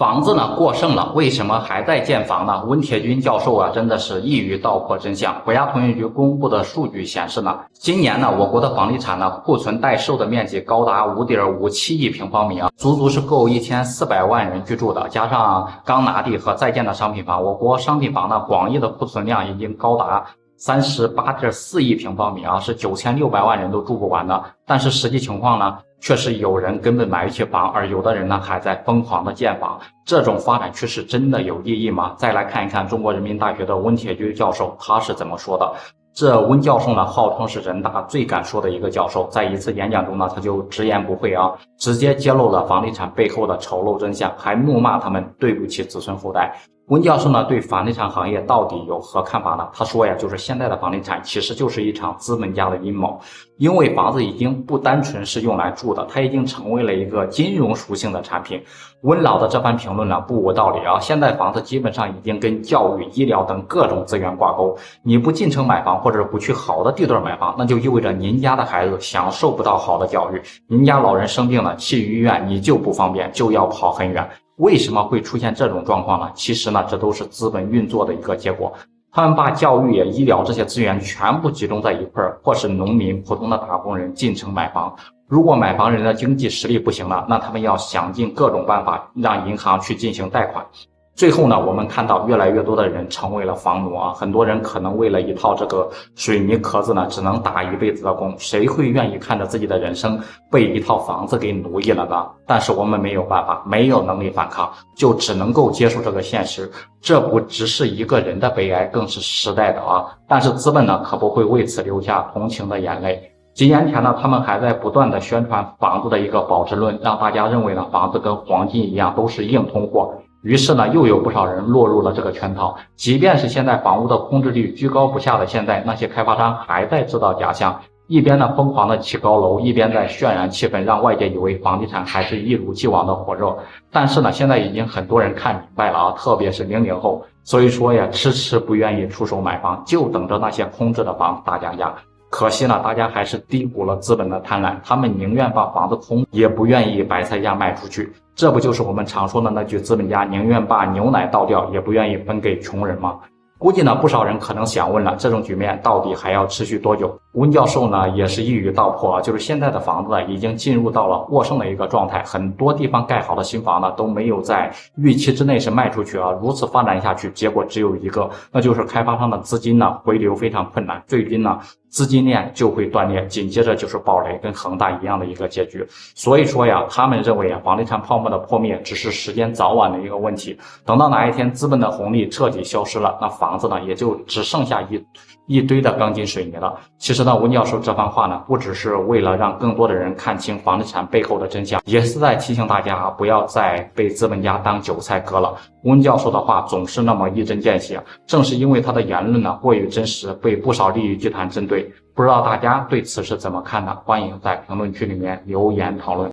房子呢过剩了，为什么还在建房呢？温铁军教授真的是一语道破真相。国家统计局公布的数据显示呢，今年呢我国的房地产库存待售的面积高达5.57亿平方米足足是够1400万人居住的。加上刚拿地和在建的商品房，我国商品房广义的库存量已经高达38.4亿平方米是9600万人都住不完的。但是实际情况呢，确实有人根本买不起房，而有的人呢还在疯狂的建房。这种发展趋势真的有意义吗？再来看一看中国人民大学的温铁军教授他是怎么说的。这温教授呢，号称是人大最敢说的一个教授，在一次演讲中呢，他就直言不讳直接揭露了房地产背后的丑陋真相，还怒骂他们对不起子孙后代。温教授呢，对房地产行业到底有何看法呢？他说就是现在的房地产其实就是一场资本家的阴谋，因为房子已经不单纯是用来住的，它已经成为了一个金融属性的产品。温老的这番评论呢，不无道理现在房子基本上已经跟教育、医疗等各种资源挂钩，你不进城买房或者不去好的地段买房，那就意味着您家的孩子享受不到好的教育，您家老人生病了去医院你就不方便，就要跑很远。为什么会出现这种状况呢？其实呢，这都是资本运作的一个结果。他们把教育、医疗这些资源全部集中在一块儿，迫使农民、普通的打工人进城买房。如果买房人的经济实力不行了，那他们要想尽各种办法让银行去进行贷款。最后呢，我们看到越来越多的人成为了房奴很多人可能为了一套这个水泥壳子呢，只能打一辈子的工。谁会愿意看着自己的人生被一套房子给奴役了呢？但是我们没有办法，没有能力反抗，就只能够接受这个现实。这不只是一个人的悲哀，更是时代的但是资本呢，可不会为此流下同情的眼泪。几年前呢，他们还在不断的宣传房子的一个保值论，让大家认为呢，房子跟黄金一样都是硬通货。于是呢，又有不少人落入了这个圈套。即便是现在房屋的空置率居高不下的现在，那些开发商还在制造假象，一边呢疯狂的起高楼，一边在渲染气氛，让外界以为房地产还是一如既往的火热。但是呢，现在已经很多人看明白了特别是00后，所以说迟迟不愿意出手买房，就等着那些空置的房大降价。可惜呢，大家还是低估了资本的贪婪，他们宁愿把房子空，也不愿意白菜价卖出去。这不就是我们常说的那句资本家宁愿把牛奶倒掉，也不愿意分给穷人吗？估计呢，不少人可能想问了，这种局面到底还要持续多久？温教授呢也是一语道破就是现在的房子已经进入到了过剩的一个状态，很多地方盖好的新房呢都没有在预期之内是卖出去如此发展下去，结果只有一个，那就是开发商的资金呢回流非常困难，最终呢资金链就会断裂，紧接着就是暴雷，跟恒大一样的一个结局。所以说他们认为房地产泡沫的破灭只是时间早晚的一个问题，等到哪一天资本的红利彻底消失了，那房子呢也就只剩下一堆的钢筋水泥了。其实呢，温教授这番话呢，不只是为了让更多的人看清房地产背后的真相，也是在提醒大家不要再被资本家当韭菜割了。温教授的话总是那么一针见血，正是因为他的言论呢过于真实，被不少利益集团针对。不知道大家对此是怎么看的？欢迎在评论区里面留言讨论。